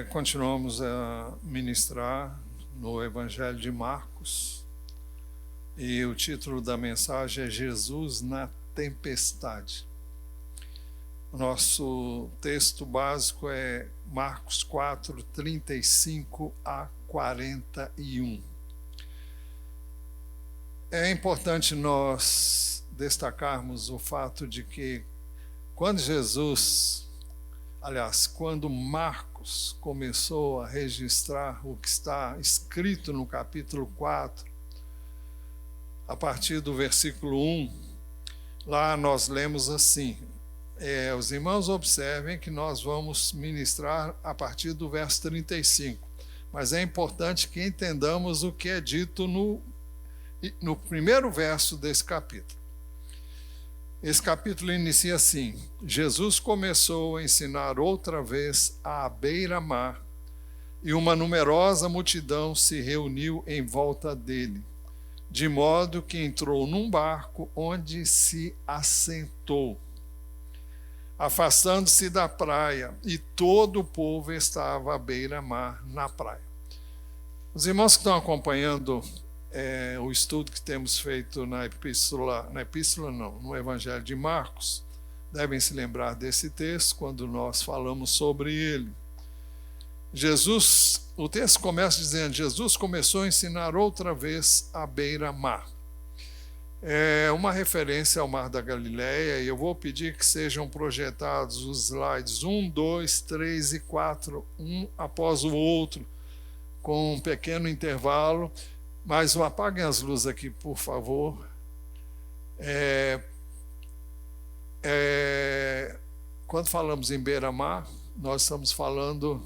Continuamos a ministrar no Evangelho de Marcos e o título da mensagem é Jesus na Tempestade. O nosso texto básico é Marcos 4, 35 a 41. É importante nós destacarmos o fato de que quando Marcos começou a registrar o que está escrito no capítulo 4, a partir do versículo 1, lá nós lemos assim, os irmãos observem que nós vamos ministrar a partir do verso 35, mas é importante que entendamos o que é dito no primeiro verso desse capítulo. Esse capítulo inicia assim: Jesus começou a ensinar outra vez à beira-mar, e uma numerosa multidão se reuniu em volta dele, de modo que entrou num barco onde se assentou, afastando-se da praia, e todo o povo estava à beira-mar na praia. Os irmãos que estão acompanhando o estudo que temos feito no Evangelho de Marcos, devem se lembrar desse texto quando nós falamos sobre ele. O texto começa dizendo: Jesus começou a ensinar outra vez à beira-mar. É uma referência ao Mar da Galileia, e eu vou pedir que sejam projetados os slides 1, 2, 3 e 4, um após o outro, com um pequeno intervalo. Mas apaguem as luzes aqui, por favor. Quando falamos em beira-mar, nós estamos falando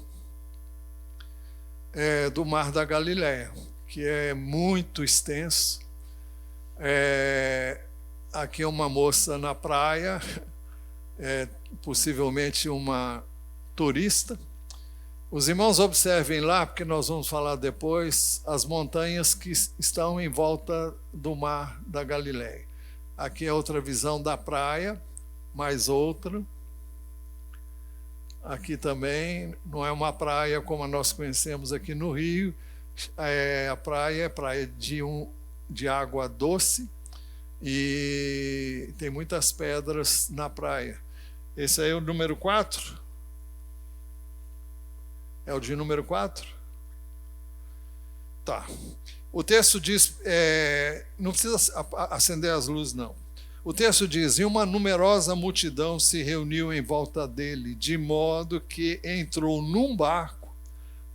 do Mar da Galileia, que é muito extenso. Aqui uma moça na praia, possivelmente uma turista. Os irmãos observem lá, porque nós vamos falar depois, as montanhas que estão em volta do Mar da Galileia. Aqui é outra visão da praia, mais outra. Aqui também não é uma praia como nós conhecemos aqui no Rio. A praia é praia de água doce e tem muitas pedras na praia. Esse aí é o número 4? É o de número 4? Tá. O texto diz, não precisa acender as luzes, não. O texto diz: e uma numerosa multidão se reuniu em volta dele, de modo que entrou num barco,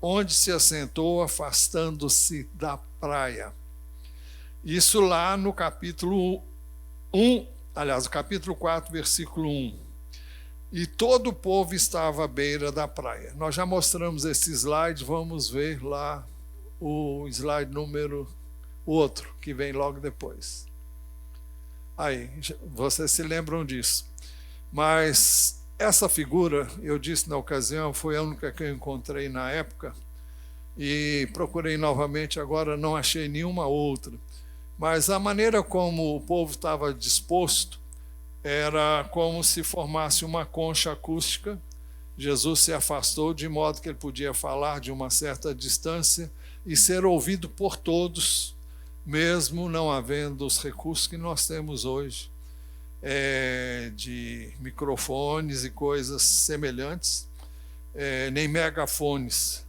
onde se assentou, afastando-se da praia. Isso lá no capítulo 1, aliás, o capítulo 4, versículo 1. E todo o povo estava à beira da praia. Nós já mostramos esse slide, vamos ver lá o slide número outro, que vem logo depois. Aí, vocês se lembram disso. Mas essa figura, eu disse na ocasião, foi a única que eu encontrei na época, e procurei novamente, agora não achei nenhuma outra. Mas a maneira como o povo estava disposto, era como se formasse uma concha acústica. Jesus se afastou de modo que ele podia falar de uma certa distância e ser ouvido por todos, mesmo não havendo os recursos que nós temos hoje, de microfones e coisas semelhantes, nem megafones.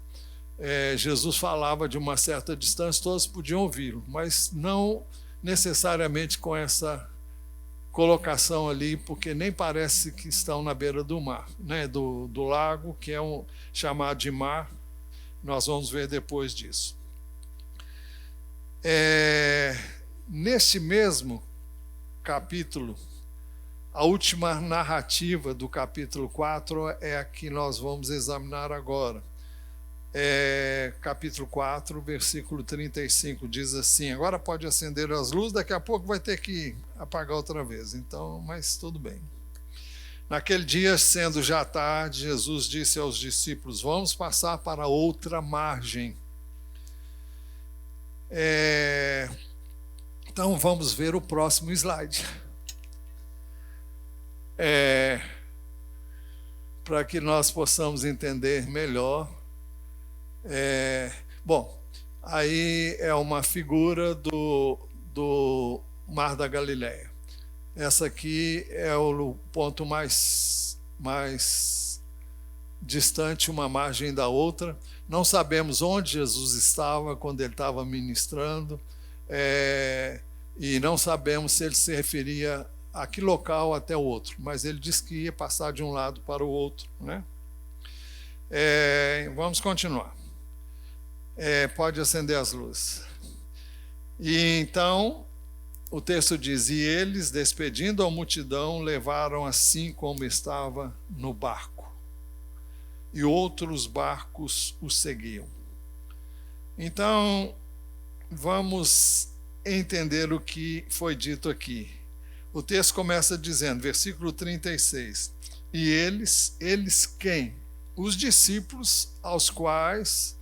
Jesus falava de uma certa distância, todos podiam ouvi-lo, mas não necessariamente com essa colocação ali, porque nem parece que estão na beira do mar, né? do lago, que é chamado de mar. Nós vamos ver depois disso. Neste mesmo capítulo, a última narrativa do capítulo 4 é a que nós vamos examinar agora. Capítulo 4, versículo 35, diz assim: agora pode acender as luzes, daqui a pouco vai ter que apagar outra vez, então, mas tudo bem. Naquele dia, sendo já tarde, Jesus disse aos discípulos: vamos passar para outra margem. Então vamos ver o próximo slide. para que nós possamos entender melhor. Bom, aí é uma figura do Mar da Galileia. Essa aqui é o ponto mais distante, uma margem da outra. Não sabemos onde Jesus estava quando ele estava ministrando, e não sabemos se ele se referia a que local até o outro, mas ele disse que ia passar de um lado para o outro, né? Vamos continuar. Pode acender as luzes. E então, o texto diz: e eles, despedindo a multidão, levaram assim como estava no barco, e outros barcos o seguiam. Então, vamos entender o que foi dito aqui. O texto começa dizendo, versículo 36, e eles quem? Os discípulos aos quais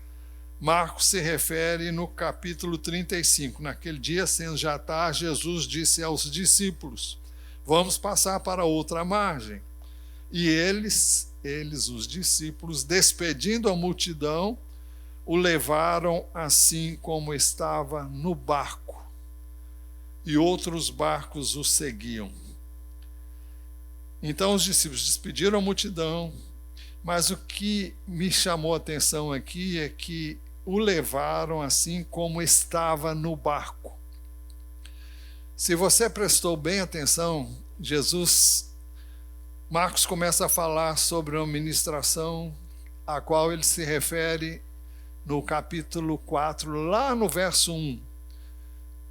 Marcos se refere no capítulo 35. Naquele dia, sendo já tarde, Jesus disse aos discípulos: vamos passar para outra margem. E eles, os discípulos, despedindo a multidão, o levaram assim como estava no barco, e outros barcos o seguiam. Então os discípulos despediram a multidão, mas o que me chamou a atenção aqui é que o levaram assim como estava no barco. Se você prestou bem atenção, Marcos começa a falar sobre uma ministração a qual ele se refere no capítulo 4, lá no verso 1.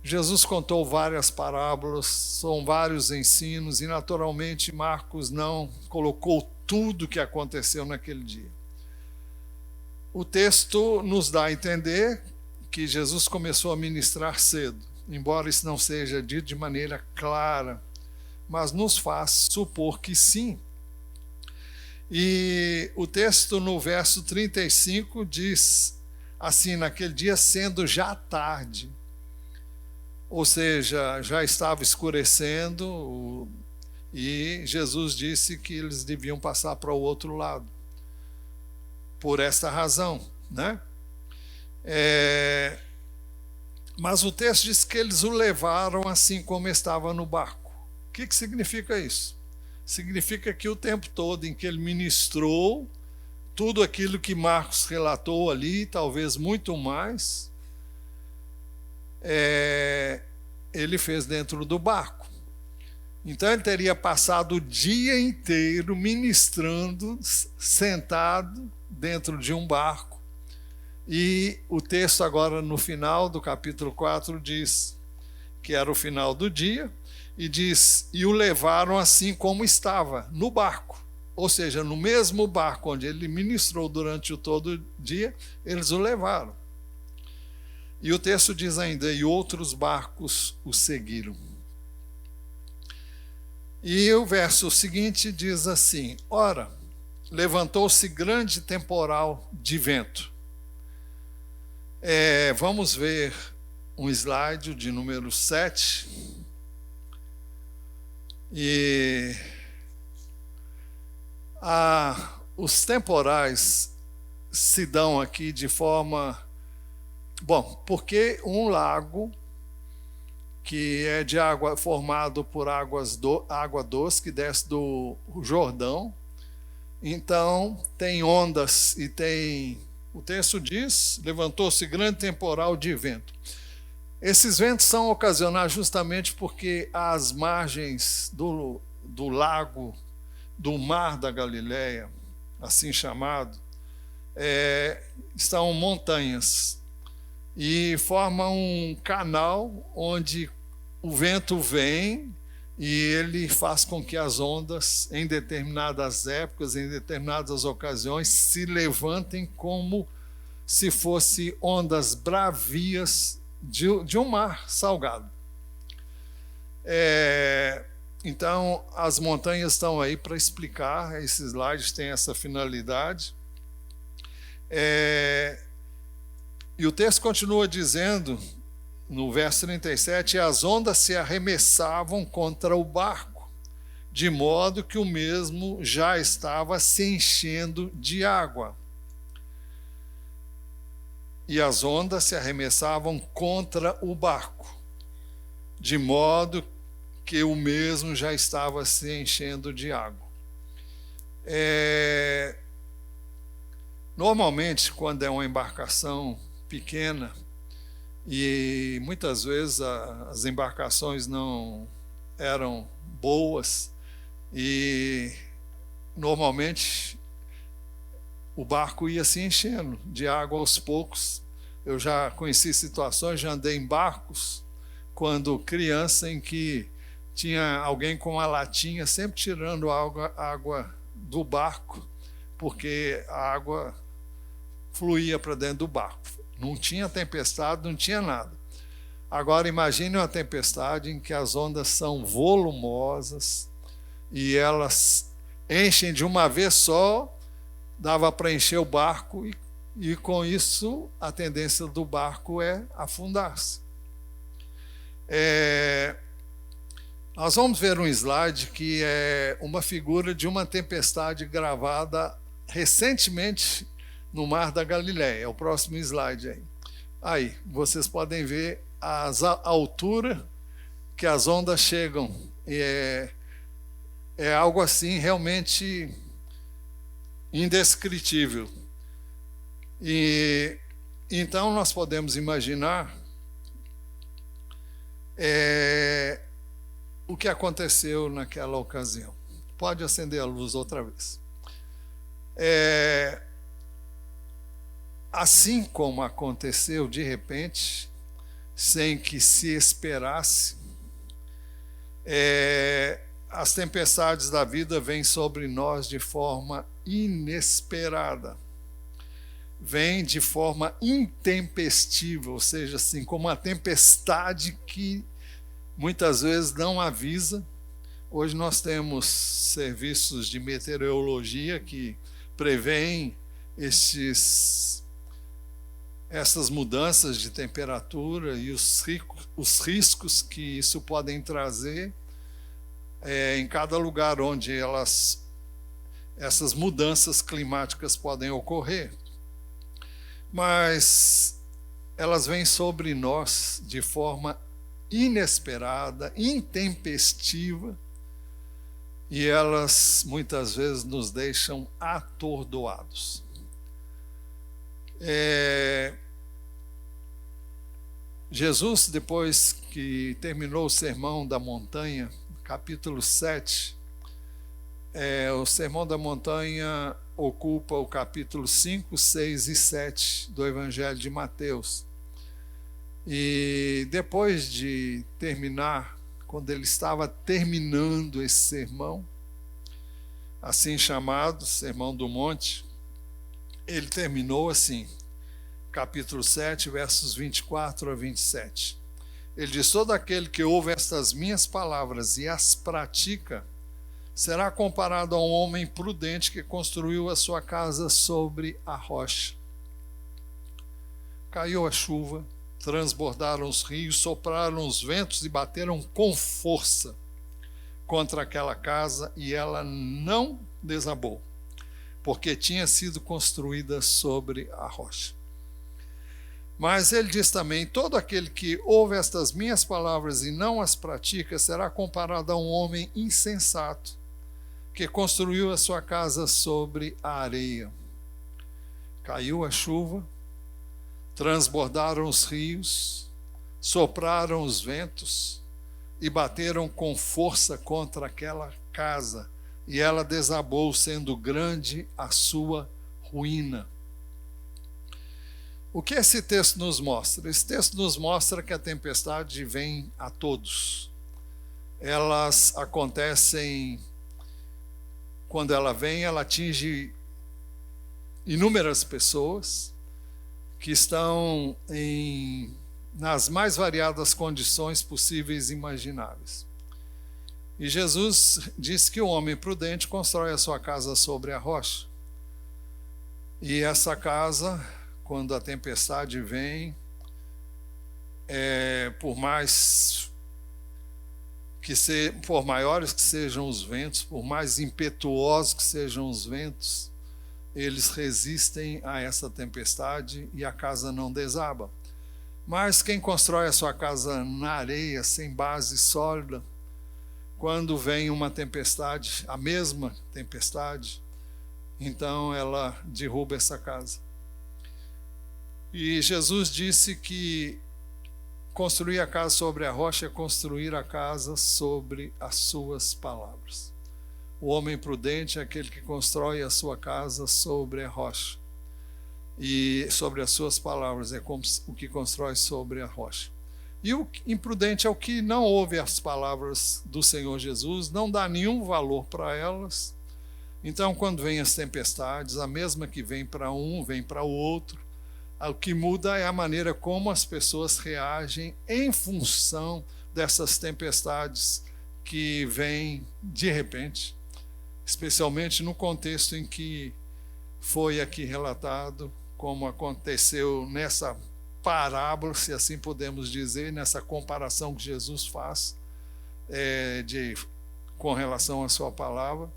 Jesus contou várias parábolas, são vários ensinos, e naturalmente Marcos não colocou tudo o que aconteceu naquele dia. O texto nos dá a entender que Jesus começou a ministrar cedo, embora isso não seja dito de maneira clara, mas nos faz supor que sim. E o texto no verso 35 diz assim: naquele dia, sendo já tarde, ou seja, já estava escurecendo, e Jesus disse que eles deviam passar para o outro lado. Por esta razão, né? Mas o texto diz que eles o levaram assim como estava no barco. O que significa isso? Significa que o tempo todo em que ele ministrou, tudo aquilo que Marcos relatou ali, talvez muito mais, ele fez dentro do barco. Então ele teria passado o dia inteiro ministrando, sentado dentro de um barco. E o texto agora no final do capítulo 4 diz que era o final do dia, e diz: e o levaram assim como estava, no barco. Ou seja, no mesmo barco onde ele ministrou durante todo o dia, eles o levaram. E o texto diz ainda: e outros barcos o seguiram. E o verso seguinte diz assim: ora, levantou-se grande temporal de vento. Vamos ver um slide de número 7. E os temporais se dão aqui de forma... Bom, porque um lago que é de água, formado por água doce, que desce do Jordão, então tem ondas e tem... O texto diz: levantou-se grande temporal de vento. Esses ventos são ocasionados justamente porque as margens do lago, do Mar da Galileia, assim chamado, estão montanhas e formam um canal onde o vento vem e ele faz com que as ondas, em determinadas épocas, em determinadas ocasiões, se levantem como se fossem ondas bravias de um mar salgado. Então, as montanhas estão aí para explicar, esses slides têm essa finalidade. E o texto continua dizendo, no verso 37, as ondas se arremessavam contra o barco, de modo que o mesmo já estava se enchendo de água. E as ondas se arremessavam contra o barco, de modo que o mesmo já estava se enchendo de água. Normalmente, quando é uma embarcação pequena, e muitas vezes as embarcações não eram boas, e normalmente o barco ia se enchendo de água aos poucos. Eu já conheci situações, já andei em barcos quando criança, em que tinha alguém com uma latinha sempre tirando água do barco, porque a água fluía para dentro do barco. Não tinha tempestade, não tinha nada. Agora imagine uma tempestade em que as ondas são volumosas e elas enchem de uma vez só, dava para encher o barco e com isso a tendência do barco é afundar-se. Nós vamos ver um slide que é uma figura de uma tempestade gravada recentemente no Mar da Galileia. É o próximo slide aí. Aí, vocês podem ver a altura que as ondas chegam. É algo assim realmente indescritível. E então nós podemos imaginar o que aconteceu naquela ocasião. Pode acender a luz outra vez. Assim como aconteceu de repente, sem que se esperasse, as tempestades da vida vêm sobre nós de forma inesperada. Vêm de forma intempestiva, ou seja, assim, como uma tempestade que muitas vezes não avisa. Hoje nós temos serviços de meteorologia que preveem essas mudanças de temperatura e os riscos que isso podem trazer em cada lugar onde essas mudanças climáticas podem ocorrer. Mas elas vêm sobre nós de forma inesperada, intempestiva, e elas muitas vezes nos deixam atordoados. Jesus, depois que terminou o Sermão da Montanha, capítulo 7, o Sermão da Montanha ocupa o capítulo 5, 6 e 7 do Evangelho de Mateus. E depois de terminar, quando ele estava terminando esse sermão, assim chamado Sermão do Monte, ele terminou assim, capítulo 7, versos 24 a 27. Ele diz: todo aquele que ouve estas minhas palavras e as pratica, será comparado a um homem prudente que construiu a sua casa sobre a rocha. Caiu a chuva, transbordaram os rios, sopraram os ventos e bateram com força contra aquela casa, e ela não desabou, porque tinha sido construída sobre a rocha. Mas ele diz também: todo aquele que ouve estas minhas palavras e não as pratica, será comparado a um homem insensato, que construiu a sua casa sobre a areia. Caiu a chuva, transbordaram os rios, sopraram os ventos e bateram com força contra aquela casa, e ela desabou, sendo grande a sua ruína. O que esse texto nos mostra? Esse texto nos mostra que a tempestade vem a todos. Elas acontecem, quando ela vem, ela atinge inúmeras pessoas que estão nas mais variadas condições possíveis e imagináveis. E Jesus disse que o homem prudente constrói a sua casa sobre a rocha. E essa casa, quando a tempestade vem, por mais por maiores que sejam os ventos, por mais impetuosos que sejam os ventos, eles resistem a essa tempestade e a casa não desaba. Mas quem constrói a sua casa na areia, sem base sólida, quando vem uma tempestade, a mesma tempestade, então ela derruba essa casa. E Jesus disse que construir a casa sobre a rocha é construir a casa sobre as suas palavras. O homem prudente é aquele que constrói a sua casa sobre a rocha. E sobre as suas palavras, é como o que constrói sobre a rocha. E o imprudente é o que não ouve as palavras do Senhor Jesus, não dá nenhum valor para elas. Então, quando vem as tempestades, a mesma que vem para um, vem para o outro. O que muda é a maneira como as pessoas reagem em função dessas tempestades que vêm de repente, especialmente no contexto em que foi aqui relatado, como aconteceu nessa parábola, se assim podemos dizer, nessa comparação que Jesus faz com relação à sua palavra,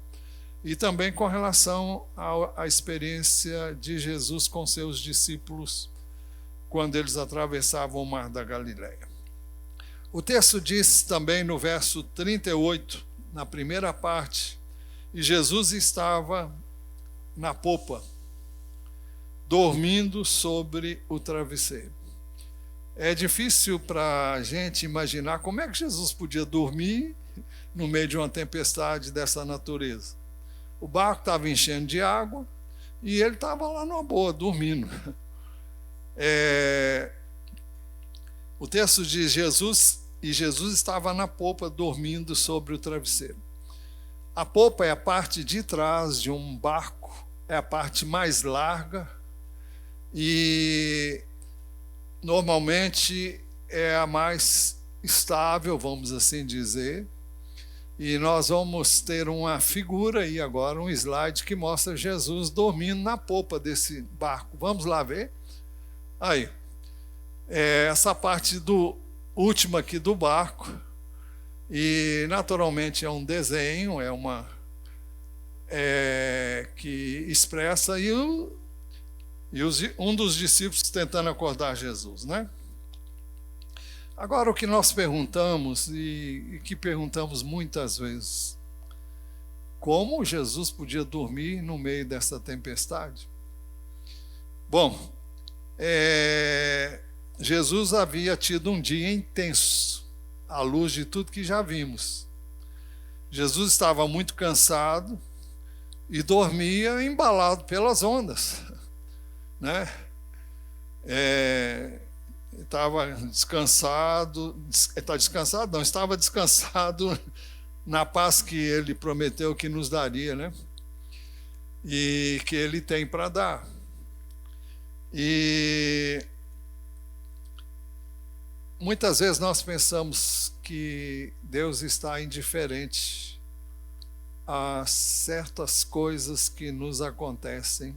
e também com relação à experiência de Jesus com seus discípulos quando eles atravessavam o mar da Galileia. O texto diz também no verso 38, na primeira parte, e Jesus estava na popa, dormindo sobre o travesseiro. É difícil para a gente imaginar como é que Jesus podia dormir no meio de uma tempestade dessa natureza. O barco estava enchendo de água e ele estava lá numa boa, dormindo. O texto diz Jesus estava na popa dormindo sobre o travesseiro. A popa é a parte de trás de um barco, é a parte mais larga e normalmente é a mais estável, vamos assim dizer. E nós vamos ter uma figura aí agora, um slide que mostra Jesus dormindo na popa desse barco. Vamos lá ver? Aí, essa parte última aqui do barco, e naturalmente é um desenho, que expressa um dos discípulos tentando acordar Jesus, né? Agora, o que nós perguntamos, e que perguntamos muitas vezes, como Jesus podia dormir no meio dessa tempestade? Bom, Jesus havia tido um dia intenso, à luz de tudo que já vimos. Jesus estava muito cansado e dormia embalado pelas ondas, né? Estava descansado, estava descansado na paz que ele prometeu que nos daria, né? E que ele tem para dar. E muitas vezes nós pensamos que Deus está indiferente a certas coisas que nos acontecem,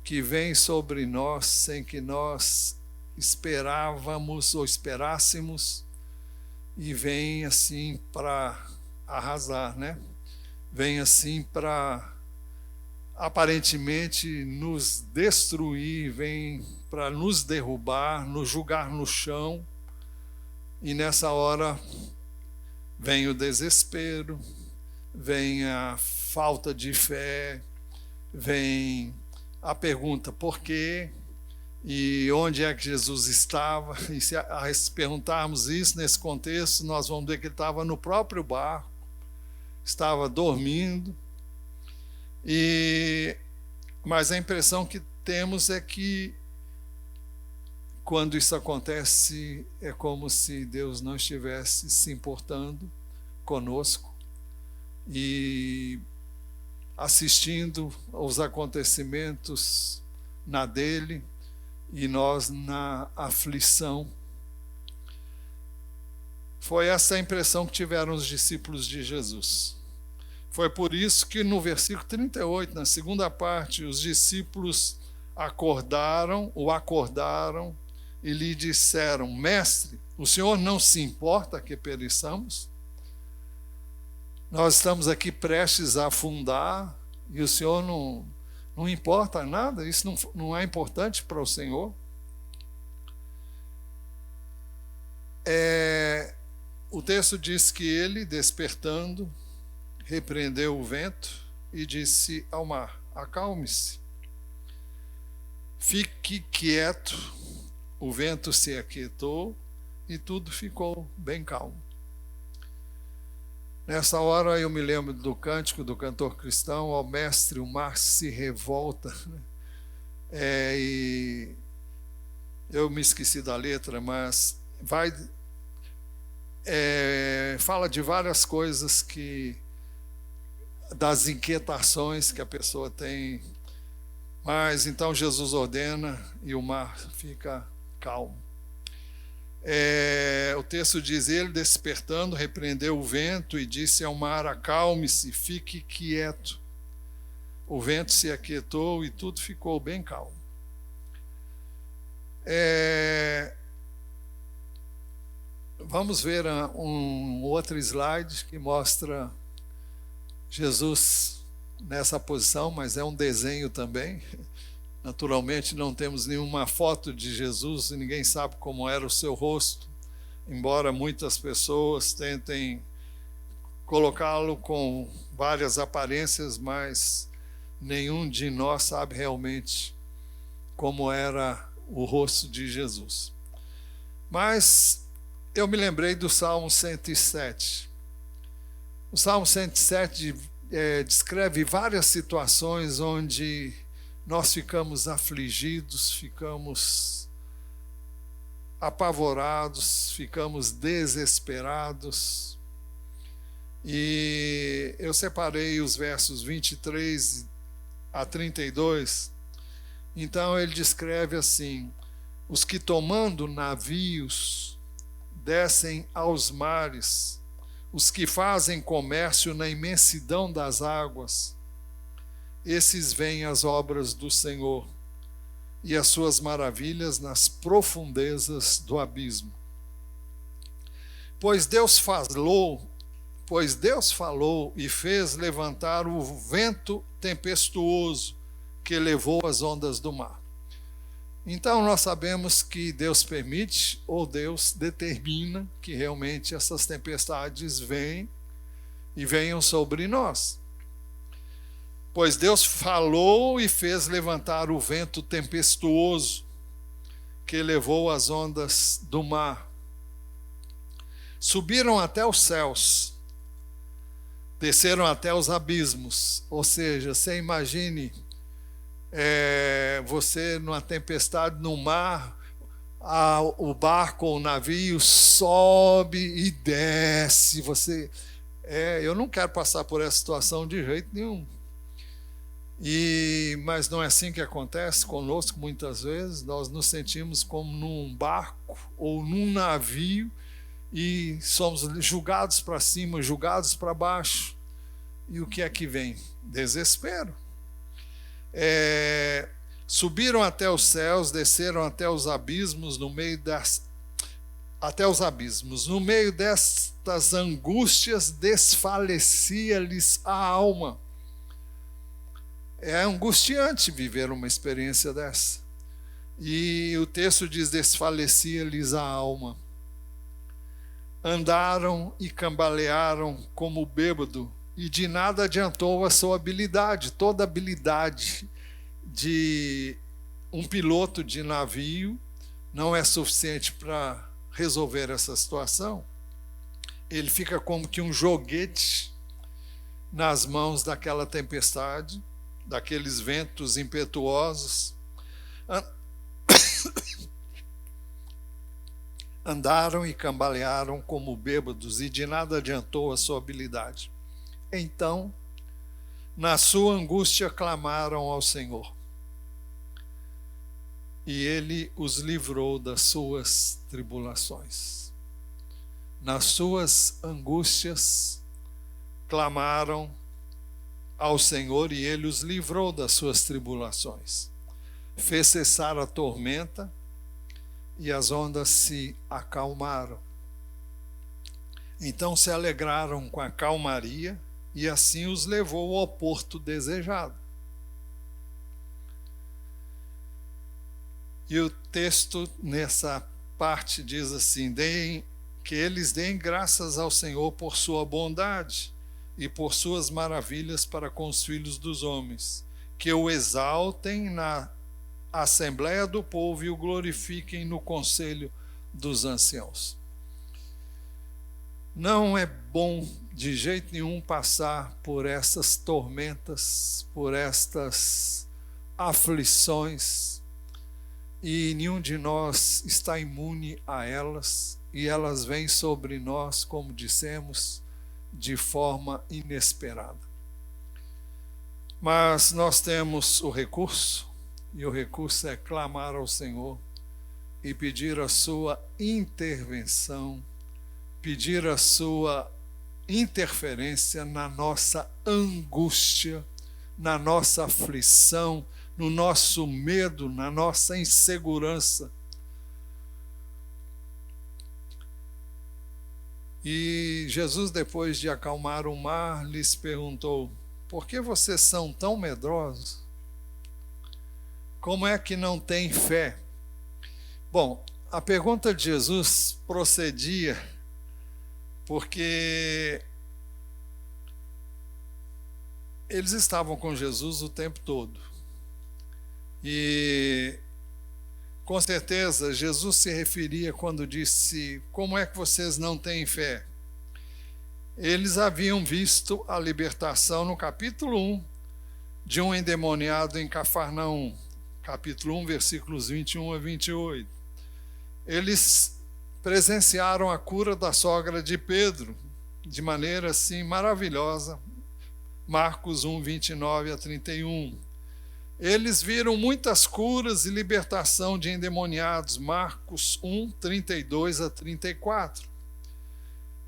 que vêm sobre nós sem que nós esperávamos ou esperássemos, e vem assim para arrasar, né? Vem assim para aparentemente nos destruir, vem para nos derrubar, nos jogar no chão, e nessa hora vem o desespero, vem a falta de fé, vem a pergunta por quê? E onde é que Jesus estava? E se perguntarmos isso nesse contexto, nós vamos ver que ele estava no próprio barco, estava dormindo. Mas a impressão que temos é que quando isso acontece, é como se Deus não estivesse se importando conosco e assistindo aos acontecimentos na dele, e nós na aflição. Foi essa a impressão que tiveram os discípulos de Jesus. Foi por isso que no versículo 38, na segunda parte, os discípulos acordaram e lhe disseram: Mestre, o Senhor não se importa que pereçamos? Nós estamos aqui prestes a afundar e o Senhor não importa nada, isso não é importante para o Senhor. O texto diz que ele, despertando, repreendeu o vento e disse ao mar: acalme-se, fique quieto. O vento se aquietou e tudo ficou bem calmo. Nessa hora eu me lembro do cântico do cantor cristão: ó mestre, o mar se revolta. E eu me esqueci da letra, mas fala de várias coisas das inquietações que a pessoa tem. Mas então Jesus ordena e o mar fica calmo. O texto diz: ele, despertando, repreendeu o vento e disse ao mar: acalme-se, fique quieto. O vento se aquietou e tudo ficou bem calmo. Vamos ver um outro slide que mostra Jesus nessa posição, mas é um desenho também. Naturalmente não temos nenhuma foto de Jesus e ninguém sabe como era o seu rosto, embora muitas pessoas tentem colocá-lo com várias aparências, mas nenhum de nós sabe realmente como era o rosto de Jesus. Mas eu me lembrei do Salmo 107. O Salmo 107 descreve várias situações onde nós ficamos afligidos, ficamos apavorados, ficamos desesperados. E eu separei os versos 23 a 32. Então ele descreve assim: os que tomando navios descem aos mares, os que fazem comércio na imensidão das águas, esses veem as obras do Senhor e as suas maravilhas nas profundezas do abismo. Pois Deus falou e fez levantar o vento tempestuoso que levou as ondas do mar. Então nós sabemos que Deus permite ou Deus determina que realmente essas tempestades venham sobre nós. Pois Deus falou e fez levantar o vento tempestuoso que levou as ondas do mar. Subiram até os céus, desceram até os abismos. Ou seja, você imagine você numa tempestade no mar, o barco ou o navio sobe e desce. Eu não quero passar por essa situação de jeito nenhum. Mas não é assim que acontece conosco muitas vezes. Nós nos sentimos como num barco ou num navio e somos julgados para cima, julgados para baixo. E o que é que vem? Desespero. Subiram até os céus, desceram até os abismos, no meio destas angústias desfalecia-lhes a alma. É angustiante viver uma experiência dessa. E o texto diz: desfalecia-lhes a alma. Andaram e cambalearam como bêbado, e de nada adiantou a sua habilidade. Toda habilidade de um piloto de navio não é suficiente para resolver essa situação. Ele fica como que um joguete nas mãos daquela tempestade, daqueles ventos impetuosos. Andaram e cambalearam como bêbados, e de nada adiantou a sua habilidade. Então, na sua angústia, clamaram ao Senhor, e Ele os livrou das suas tribulações. Nas suas angústias, clamaram ao Senhor, e Ele os livrou das suas tribulações. Fez cessar a tormenta, e as ondas se acalmaram. Então se alegraram com a calmaria e assim os levou ao porto desejado. E o texto nessa parte diz assim: que eles deem graças ao Senhor por sua bondade e por suas maravilhas para com os filhos dos homens, que o exaltem na assembleia do povo e o glorifiquem no conselho dos anciãos. Não é bom de jeito nenhum passar por essas tormentas, por estas aflições, e nenhum de nós está imune a elas, e elas vêm sobre nós, como dissemos, de forma inesperada. Mas nós temos o recurso, e o recurso é clamar ao Senhor e pedir a sua intervenção, pedir a sua interferência na nossa angústia, na nossa aflição, no nosso medo, na nossa insegurança. E Jesus, depois de acalmar o mar, lhes perguntou: por que vocês são tão medrosos? Como é que não têm fé? Bom, a pergunta de Jesus procedia porque eles estavam com Jesus o tempo todo. E com certeza Jesus se referia quando disse: como é que vocês não têm fé? Eles haviam visto a libertação no capítulo 1 de um endemoniado em Cafarnaum, capítulo 1, versículos 21 a 28. Eles presenciaram a cura da sogra de Pedro de maneira assim maravilhosa, Marcos 1, 29 a 31. Eles viram muitas curas e libertação de endemoniados, Marcos 1, 32 a 34.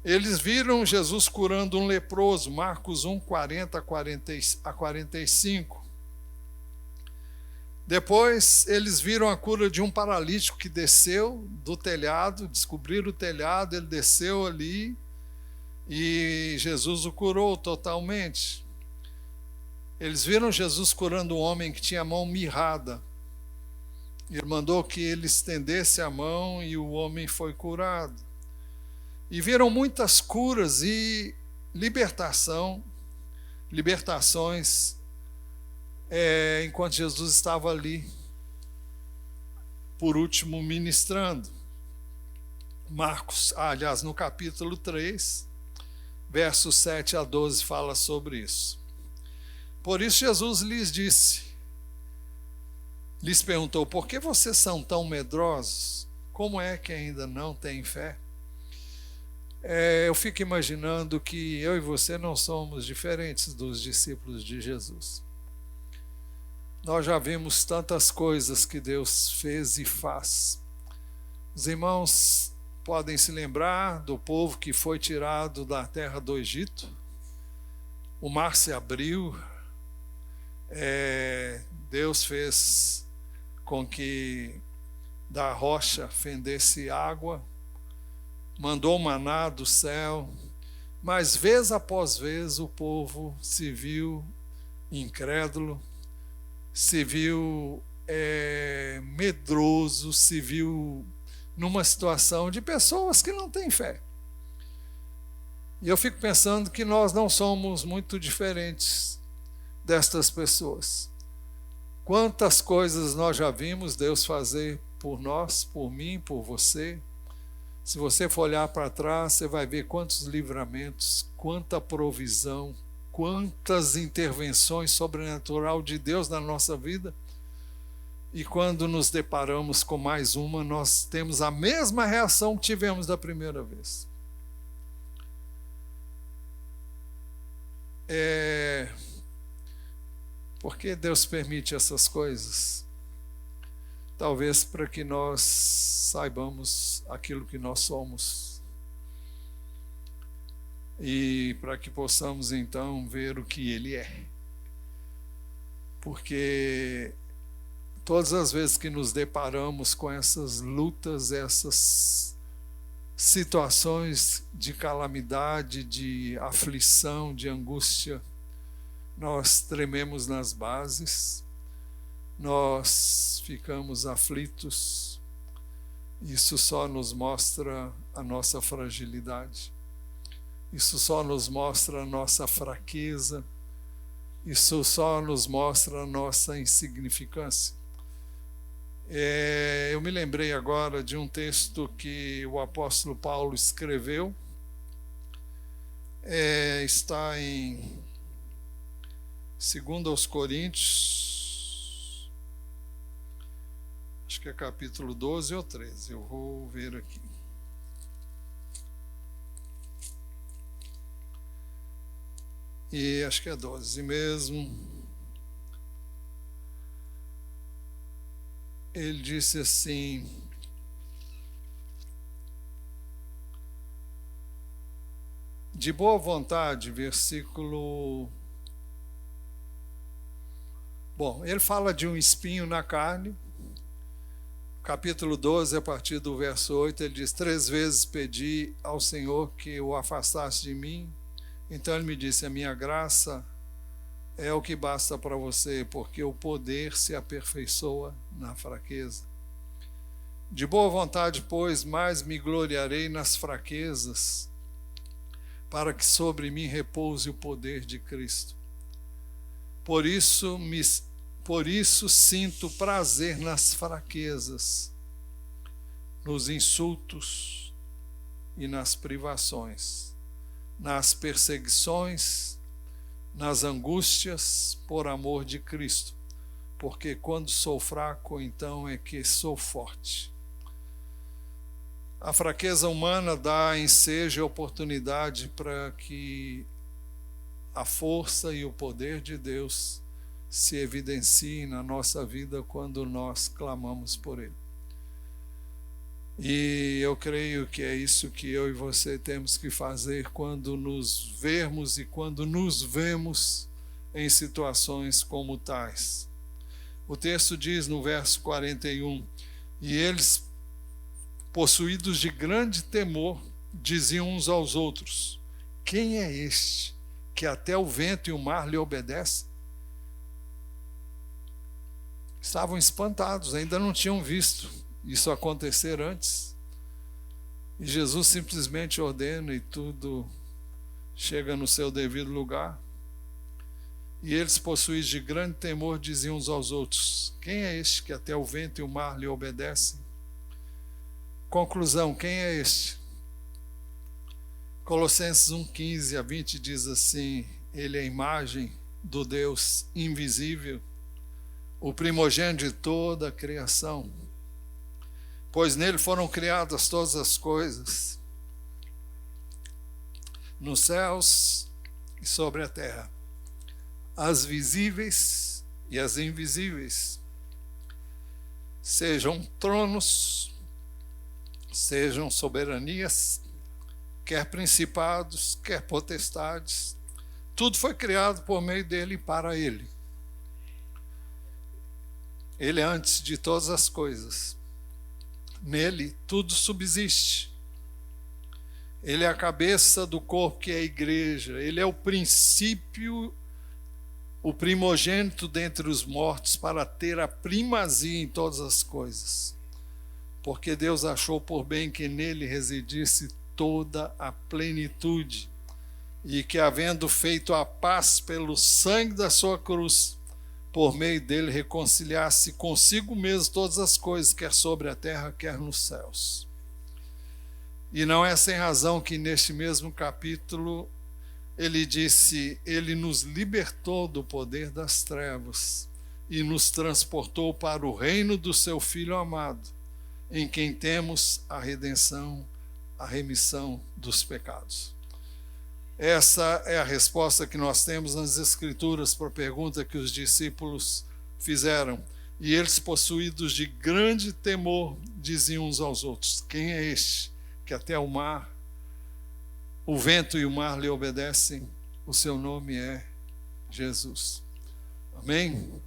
Eles viram Jesus curando um leproso, Marcos 1, 40 a 45. Depois, eles viram a cura de um paralítico que desceu do telhado, descobriram o telhado, ele desceu ali e Jesus o curou totalmente. Eles viram Jesus curando um homem que tinha a mão mirrada. Ele mandou que ele estendesse a mão e o homem foi curado. E viram muitas curas e libertações, enquanto Jesus estava ali, por último, ministrando. No capítulo 3, versos 7 a 12, fala sobre isso. Por isso Jesus lhes perguntou: por que vocês são tão medrosos? Como é que ainda não têm fé? Eu fico imaginando que eu e você não somos diferentes dos discípulos de Jesus. Nós já vimos tantas coisas que Deus fez e faz. Os irmãos podem se lembrar do povo que foi tirado da terra do Egito. O mar se abriu. Deus fez com que da rocha fendesse água, mandou maná do céu, mas vez após vez o povo se viu incrédulo, se viu medroso, se viu numa situação de pessoas que não têm fé. E eu fico pensando que nós não somos muito diferentes destas pessoas. Quantas coisas nós já vimos Deus fazer por nós, por mim, por você. Se você for olhar para trás, você vai ver quantos livramentos, quanta provisão, quantas intervenções sobrenaturais de Deus na nossa vida. E quando nos deparamos com mais uma, nós temos a mesma reação que tivemos da primeira vez. Por que Deus permite essas coisas? Talvez para que nós saibamos aquilo que nós somos. E para que possamos então ver o que Ele é. Porque todas as vezes que nos deparamos com essas lutas, essas situações de calamidade, de aflição, de angústia, nós trememos nas bases, nós ficamos aflitos. Isso só nos mostra a nossa fragilidade. Isso só nos mostra a nossa fraqueza. Isso só nos mostra a nossa insignificância. Eu me lembrei agora de um texto que o apóstolo Paulo escreveu. Está em 2 Coríntios, acho que é capítulo 12 ou 13, eu vou ver aqui. E acho que é 12 mesmo. Ele disse assim: de boa vontade, versículo... Bom, ele fala de um espinho na carne. Capítulo 12, a partir do verso 8, ele diz: 3 vezes pedi ao Senhor que o afastasse de mim. Então ele me disse: a minha graça é o que basta para você, porque o poder se aperfeiçoa na fraqueza. De boa vontade, pois, mais me gloriarei nas fraquezas, para que sobre mim repouse o poder de Cristo. Por isso sinto prazer nas fraquezas, nos insultos e nas privações, nas perseguições, nas angústias por amor de Cristo, porque quando sou fraco, então é que sou forte. A fraqueza humana dá ensejo e oportunidade para que a força e o poder de Deus se evidenciem na nossa vida quando nós clamamos por Ele. E eu creio que é isso que eu e você temos que fazer quando nos vermos e quando nos vemos em situações como tais. O texto diz no verso 41, e eles, possuídos de grande temor, diziam uns aos outros: quem é este que até o vento e o mar lhe obedecem? Estavam espantados, ainda não tinham visto isso acontecer antes. E Jesus simplesmente ordena e tudo chega no seu devido lugar. E eles, possuídos de grande temor, diziam uns aos outros: quem é este que até o vento e o mar lhe obedecem? Conclusão: quem é este? Colossenses 1:15 a 20 diz assim: ele é a imagem do Deus invisível, o primogênito de toda a criação, pois nele foram criadas todas as coisas, nos céus e sobre a terra, as visíveis e as invisíveis, sejam tronos, sejam soberanias, quer principados, quer potestades, tudo foi criado por meio dele e para ele. Ele é antes de todas as coisas. Nele tudo subsiste. Ele é a cabeça do corpo que é a igreja. Ele é o princípio, o primogênito dentre os mortos, para ter a primazia em todas as coisas. Porque Deus achou por bem que nele residisse toda a plenitude, e que, havendo feito a paz pelo sangue da sua cruz, por meio dele reconciliasse consigo mesmo todas as coisas, quer sobre a terra, quer nos céus. E não é sem razão que neste mesmo capítulo ele disse: ele nos libertou do poder das trevas e nos transportou para o reino do seu Filho amado, em quem temos a redenção, a remissão dos pecados. Essa é a resposta que nós temos nas Escrituras para a pergunta que os discípulos fizeram. E eles, possuídos de grande temor, diziam uns aos outros: quem é este que até o mar, o vento e o mar lhe obedecem? O seu nome é Jesus. Amém?